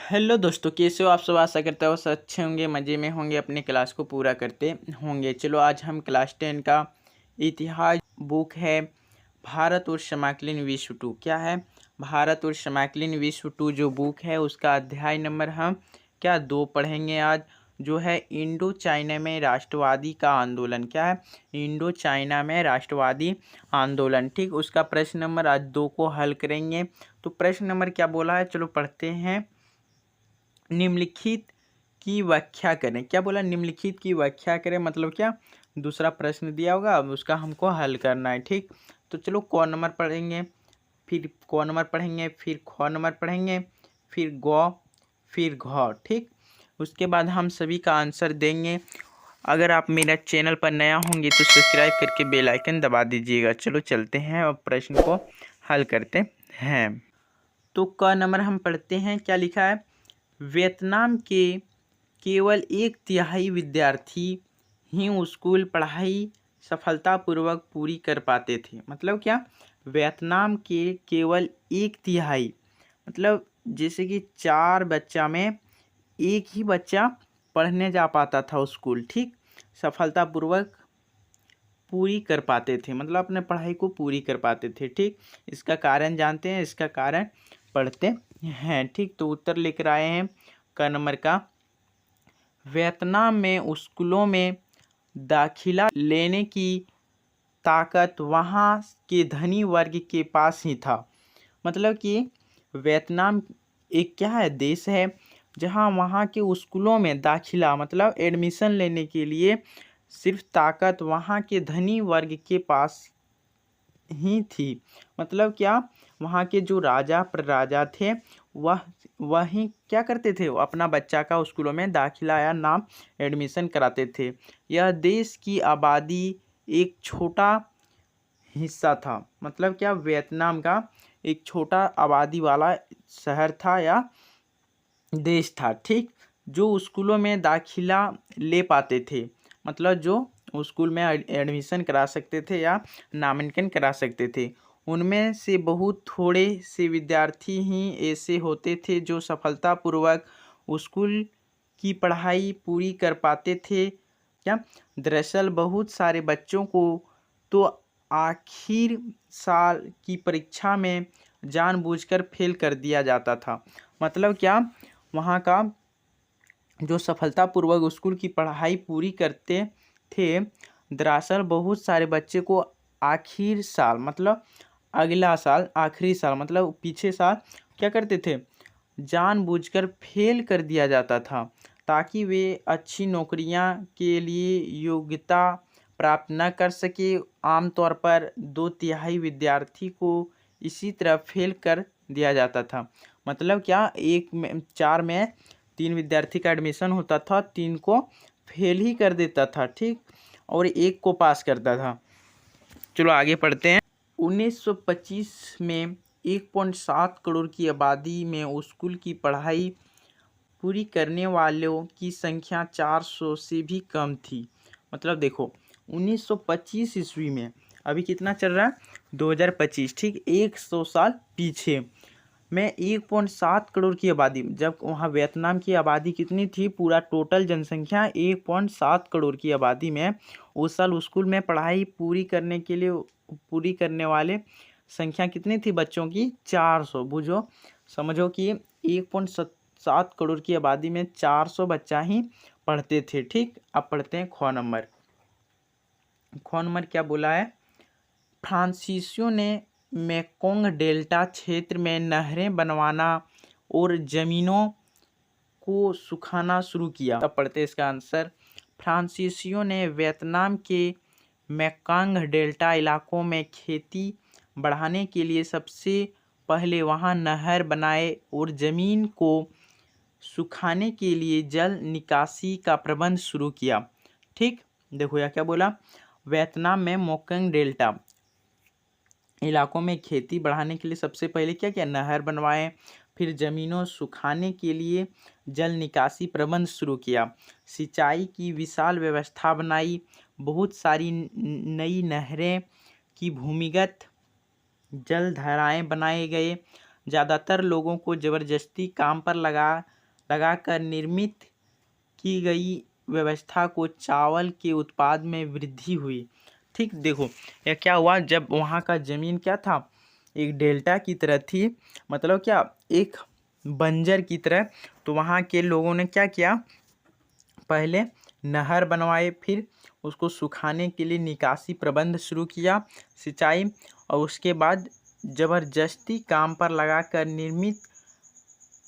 Hello दोस्तों, कैसे हो आप सब। आशा करता हो सब अच्छे होंगे, मज़े में होंगे, अपने क्लास को पूरा करते होंगे। चलो आज हम क्लास 10 का इतिहास बुक है भारत और समकालीन विश्व टू। क्या है? भारत और समकालीन विश्व टू जो बुक है उसका अध्याय नंबर हम क्या 2 पढ़ेंगे आज, जो है इंडो चाइना में राष्ट्रवादी का आंदोलन। क्या है? इंडो चाइना में राष्ट्रवादी आंदोलन। ठीक, उसका प्रश्न नंबर आज 2 को हल करेंगे। तो प्रश्न नंबर क्या बोला है, चलो पढ़ते हैं। निम्नलिखित की व्याख्या करें। क्या बोला? निम्नलिखित की व्याख्या करें, मतलब क्या? दूसरा प्रश्न दिया होगा, अब उसका हमको हल करना है। ठीक, तो चलो क नंबर पढ़ेंगे, फिर क नंबर पढ़ेंगे, फिर ख नंबर पढ़ेंगे, फिर ग, फिर घ। ठीक, उसके बाद हम सभी का आंसर देंगे। अगर आप मेरा चैनल पर नया होंगे तो सब्सक्राइब करके बेल आइकन दबा दीजिएगा। चलो चलते हैं और प्रश्न को हल करते हैं। तो क नंबर हम पढ़ते हैं, क्या लिखा है? वियतनाम के केवल 1/3 विद्यार्थी ही स्कूल पढ़ाई सफलतापूर्वक पूरी कर पाते थे। मतलब क्या? वियतनाम के केवल 1/3, मतलब जैसे कि 4 बच्चा में एक ही बच्चा पढ़ने जा पाता था स्कूल। ठीक, सफलतापूर्वक पूरी कर पाते थे, मतलब अपने पढ़ाई को पूरी कर पाते थे। ठीक, इसका कारण जानते हैं, इसका कारण पढ़ते हैं। ठीक, तो उत्तर लेकर आए हैं क नंबर का। वियतनाम में स्कूलों में दाखिला लेने की ताकत वहाँ के धनी वर्ग के पास ही था। मतलब कि वियतनाम एक क्या है, देश है जहाँ वहाँ के स्कूलों में दाखिला मतलब एडमिशन लेने के लिए सिर्फ ताकत वहाँ के धनी वर्ग के पास ही थी। मतलब क्या? वहाँ के जो राजा प्रराजा थे वही क्या करते थे, वो अपना बच्चा का स्कूलों में दाखिला या नाम एडमिशन कराते थे। यह देश की आबादी एक छोटा हिस्सा था। मतलब क्या? वियतनाम का एक छोटा आबादी वाला शहर था या देश था। ठीक, जो स्कूलों में दाखिला ले पाते थे, मतलब जो स्कूल में एडमिशन करा सकते थे या नामांकन करा सकते थे, उनमें से बहुत थोड़े से विद्यार्थी ही ऐसे होते थे जो सफलतापूर्वक स्कूल की पढ़ाई पूरी कर पाते थे। क्या? दरअसल बहुत सारे बच्चों को तो आखिर साल की परीक्षा में जानबूझकर फेल कर दिया जाता था। मतलब क्या? वहाँ का जो सफलतापूर्वक स्कूल की पढ़ाई पूरी करते थे, दरअसल बहुत सारे बच्चे को आखिर साल मतलब अगला साल, आखिरी साल मतलब पीछे साल क्या करते थे, जानबूझकर फेल कर दिया जाता था ताकि वे अच्छी नौकरियां के लिए योग्यता प्राप्त न कर सके। आमतौर पर 2/3 विद्यार्थी को इसी तरह फेल कर दिया जाता था। मतलब क्या? 4 में 3 विद्यार्थी का एडमिशन होता था, 3 को फेल ही कर देता था। ठीक, और 1 को पास करता था। चलो आगे पढ़ते हैं। 1925 में 1.7 करोड़ की आबादी में स्कूल की पढ़ाई पूरी करने वालों की संख्या 400 से भी कम थी। मतलब देखो 1925 ईस्वी में, अभी कितना चल रहा है 2025। ठीक, 100 साल पीछे में 1.7 करोड़ की आबादी, जब वहाँ वियतनाम की आबादी कितनी थी, पूरा टोटल जनसंख्या 1.7 करोड़ की आबादी में उस साल स्कूल में पढ़ाई पूरी करने के लिए पूरी करने वाले संख्या कितनी थी बच्चों की, 400। बुझो, समझो कि 1.7 करोड़ की आबादी में 400 बच्चा ही पढ़ते थे। ठीक, अब पढ़ते हैं ख नंबर। ख नंबर क्या बोला है? फ्रांसीसियों ने मेकोंग डेल्टा क्षेत्र में नहरें बनवाना और जमीनों को सुखाना शुरू किया। अब पढ़ते हैं इसका आंसर। फ्रांसीसियों ने वियतनाम के मेकोंग डेल्टा इलाकों में खेती बढ़ाने के लिए सबसे पहले वहां नहर बनाए और जमीन को सुखाने के लिए जल निकासी का प्रबंध शुरू किया। ठीक, देखो यह क्या बोला, वियतनाम में मेकोंग डेल्टा इलाकों में खेती बढ़ाने के लिए सबसे पहले क्या किया, नहर बनवाए, फिर ज़मीनों सुखाने के लिए जल निकासी प्रबंध शुरू किया, सिंचाई की विशाल व्यवस्था बनाई, बहुत सारी नई नहरें की भूमिगत जल धाराएं बनाए गए, ज़्यादातर लोगों को ज़बरदस्ती काम पर लगा लगाकर निर्मित की गई व्यवस्था को चावल के उत्पाद में वृद्धि हुई। ठीक, देखो यह क्या हुआ, जब वहाँ का ज़मीन क्या था, एक डेल्टा की तरह थी, मतलब क्या, एक बंजर की तरह। तो वहाँ के लोगों ने क्या किया, पहले नहर बनवाए, फिर उसको सुखाने के लिए निकासी प्रबंध शुरू किया, सिंचाई, और उसके बाद ज़बरदस्ती काम पर लगाकर निर्मित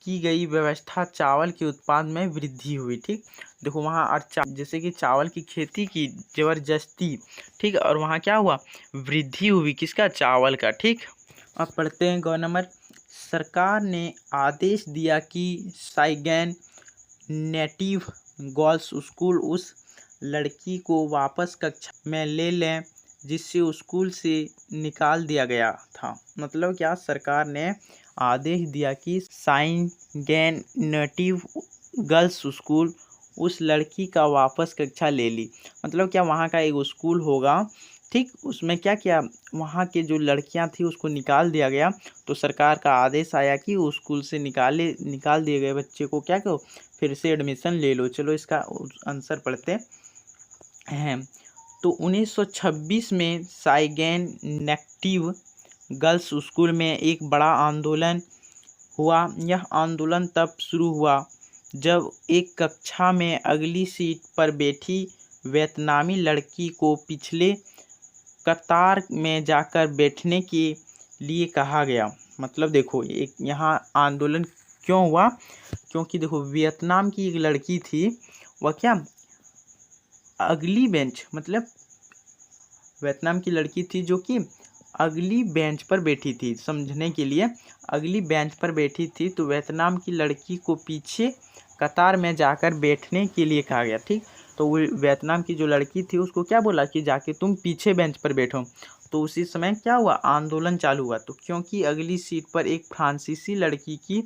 की गई व्यवस्था चावल के उत्पाद में वृद्धि हुई। ठीक, देखो वहाँ जैसे कि चावल की खेती की ज़बरदस्ती, ठीक, और वहाँ क्या हुआ, वृद्धि हुई, किसका, चावल का। ठीक, अब पढ़ते हैं गौ नंबर। सरकार ने आदेश दिया कि साइगैन नेटिव गर्ल्स स्कूल उस लड़की को वापस कक्षा में ले लें जिससे स्कूल से निकाल दिया गया था। मतलब क्या, सरकार ने आदेश दिया कि साइगैन नेटिव गर्ल्स स्कूल उस लड़की का वापस कक्षा ले ली। मतलब क्या, वहाँ का एक स्कूल होगा, ठीक, उसमें क्या किया, वहाँ के जो लड़कियाँ थी उसको निकाल दिया गया। तो सरकार का आदेश आया कि उस स्कूल से निकाल दिए गए बच्चे को क्या करो, फिर से एडमिशन ले लो। चलो इसका आंसर पढ़ते हैं। तो 1926 में साइगैन नेटिव गर्ल्स स्कूल में एक बड़ा आंदोलन हुआ। यह आंदोलन तब शुरू हुआ जब एक कक्षा में अगली सीट पर बैठी वियतनामी लड़की को पिछले कतार में जाकर बैठने के लिए कहा गया। मतलब देखो, एक यहाँ आंदोलन क्यों हुआ, क्योंकि देखो वियतनाम की एक लड़की थी, वह क्या, अगली बेंच, मतलब वियतनाम की लड़की थी जो कि अगली बेंच पर बैठी थी, समझने के लिए, अगली बेंच पर बैठी थी। तो वियतनाम की लड़की को पीछे कतार में जाकर बैठने के लिए कहा गया। ठीक, तो वो वियतनाम की जो लड़की थी उसको क्या बोला कि जाके तुम पीछे बेंच पर बैठो। तो उसी समय क्या हुआ, आंदोलन चालू हुआ। तो क्योंकि अगली सीट पर एक फ्रांसीसी लड़की की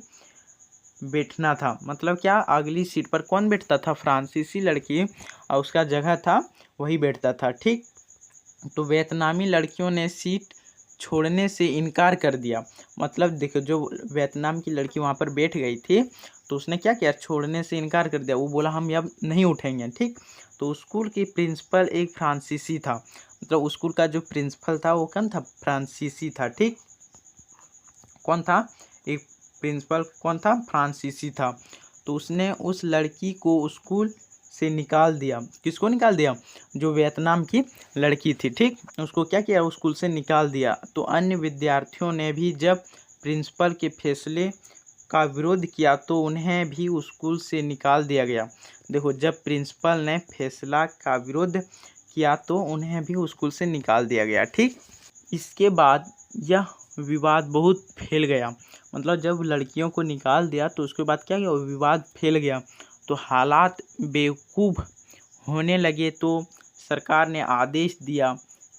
बैठना था, मतलब क्या, अगली सीट पर कौन बैठता था, फ्रांसीसी लड़की, और उसका जगह था वही बैठता था। ठीक, तो वियतनामी लड़कियों ने सीट छोड़ने से इनकार कर दिया। मतलब देखो, जो वियतनाम की लड़की वहाँ पर बैठ गई थी तो उसने क्या किया, छोड़ने से इनकार कर दिया, वो बोला हम अब नहीं उठेंगे। ठीक, तो स्कूल की प्रिंसिपल एक फ्रांसीसी था, मतलब स्कूल का जो प्रिंसिपल था वो कौन था, फ्रांसीसी था। ठीक, कौन था, एक प्रिंसिपल कौन था, फ्रांसीसी था। तो उसने उस लड़की को स्कूल से निकाल दिया। किसको निकाल दिया, जो वियतनाम की लड़की थी। ठीक, उसको क्या किया, स्कूल से निकाल दिया। तो अन्य विद्यार्थियों ने भी जब प्रिंसिपल के फैसले का विरोध किया तो उन्हें भी स्कूल से निकाल दिया गया। देखो, जब प्रिंसिपल ने फैसला का विरोध किया तो उन्हें भी स्कूल से निकाल दिया गया। ठीक, इसके बाद यह विवाद बहुत फैल गया। मतलब जब लड़कियों को निकाल दिया तो उसके बाद क्या किया, विवाद फैल गया। तो हालात बेवकूफ़ होने लगे तो सरकार ने आदेश दिया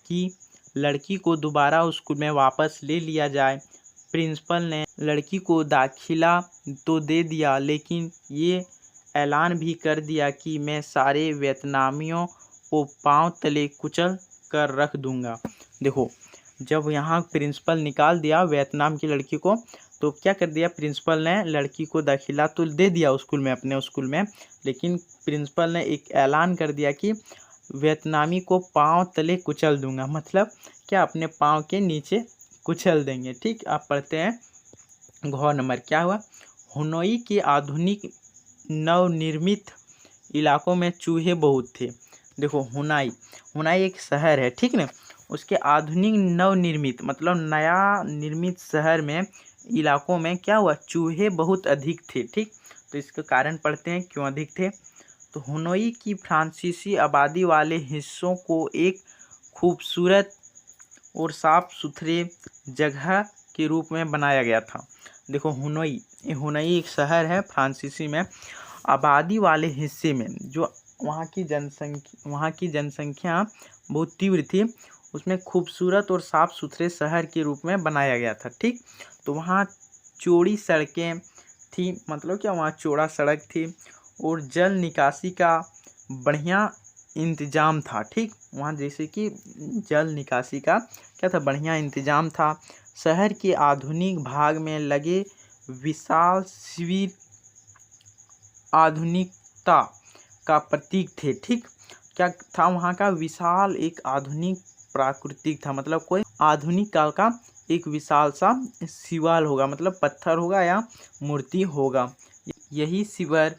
कि लड़की को दोबारा स्कूल में वापस ले लिया जाए। प्रिंसिपल ने लड़की को दाखिला तो दे दिया, लेकिन ये ऐलान भी कर दिया कि मैं सारे वियतनामियों को पांव तले कुचल कर रख दूंगा। देखो, जब यहाँ प्रिंसिपल निकाल दिया वियतनाम की लड़की को, तो क्या कर दिया प्रिंसिपल ने, लड़की को दाखिला तो दे दिया स्कूल में, अपने स्कूल में, लेकिन प्रिंसिपल ने एक ऐलान कर दिया कि वियतनामी को पांव तले कुचल दूंगा। मतलब क्या, अपने पांव के नीचे कुचल देंगे। ठीक, आप पढ़ते हैं घ नंबर। क्या हुआ, हनोई के आधुनिक नवनिर्मित इलाकों में चूहे बहुत थे। देखो, हुनाई एक शहर है, ठीक ना, उसके आधुनिक नवनिर्मित मतलब नया निर्मित शहर में इलाकों में क्या हुआ, चूहे बहुत अधिक थे। ठीक, तो इसका कारण पढ़ते हैं क्यों अधिक थे। तो हनोई की फ्रांसीसी आबादी वाले हिस्सों को एक खूबसूरत और साफ सुथरे जगह के रूप में बनाया गया था। देखो, हुनई एक शहर है फ्रांसीसी में, आबादी वाले हिस्से में जो वहाँ की जनसंख्या बहुत तीव्र थी, उसमें खूबसूरत और साफ़ सुथरे शहर के रूप में बनाया गया था। ठीक, तो वहाँ चौड़ी सड़कें थी, मतलब क्या, वहाँ चौड़ा सड़क थी और जल निकासी का बढ़िया इंतज़ाम था। ठीक, वहाँ जैसे कि जल निकासी का क्या था, बढ़िया इंतज़ाम था। शहर के आधुनिक भाग में लगे विशाल शिविर आधुनिकता का प्रतीक थे। ठीक, क्या था वहाँ का? विशाल एक आधुनिक प्राकृतिक था, मतलब कोई आधुनिक काल का एक विशाल सा शिवाल होगा, मतलब पत्थर होगा या मूर्ति होगा। यही शिविर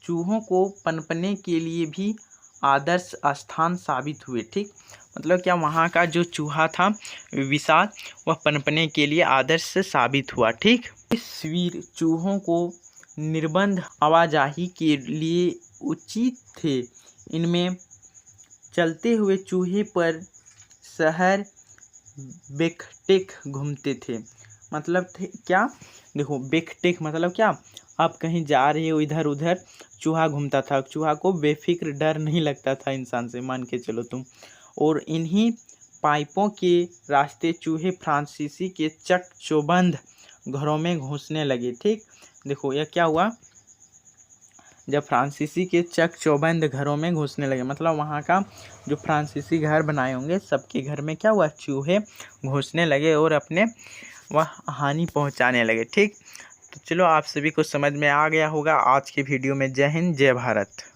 चूहों को पनपने के लिए भी आदर्श स्थान साबित हुए। ठीक, मतलब क्या वहाँ का जो चूहा था विशाल, वह पनपने के लिए आदर्श साबित हुआ। ठीक, इस शिविर चूहों को निर्बंध आवाजाही के लिए उचित थे। इनमें चलते हुए चूहे पर शहर बेखटेक घूमते थे। मतलब थे क्या? देखो, बेखटेक मतलब क्या? आप कहीं जा रहे हो इधर उधर, चूहा घूमता था, चूहा को बेफिक्र डर नहीं लगता था इंसान से, मान के चलो तुम। और इन्हीं पाइपों के रास्ते चूहे फ्रांसीसी के चकचौबंद घरों में घुसने लगे। ठीक, देखो यह क्या हुआ? जब फ्रांसीसी के चकचौबंद घरों में घुसने लगे, मतलब वहाँ का जो फ्रांसीसी घर बनाए होंगे सबके घर में क्या हुआ? चूहे घुसने लगे और अपने वह हानि पहुँचाने लगे। ठीक, तो चलो आप सभी को समझ में आ गया होगा आज की वीडियो में। जय हिंद, जय भारत।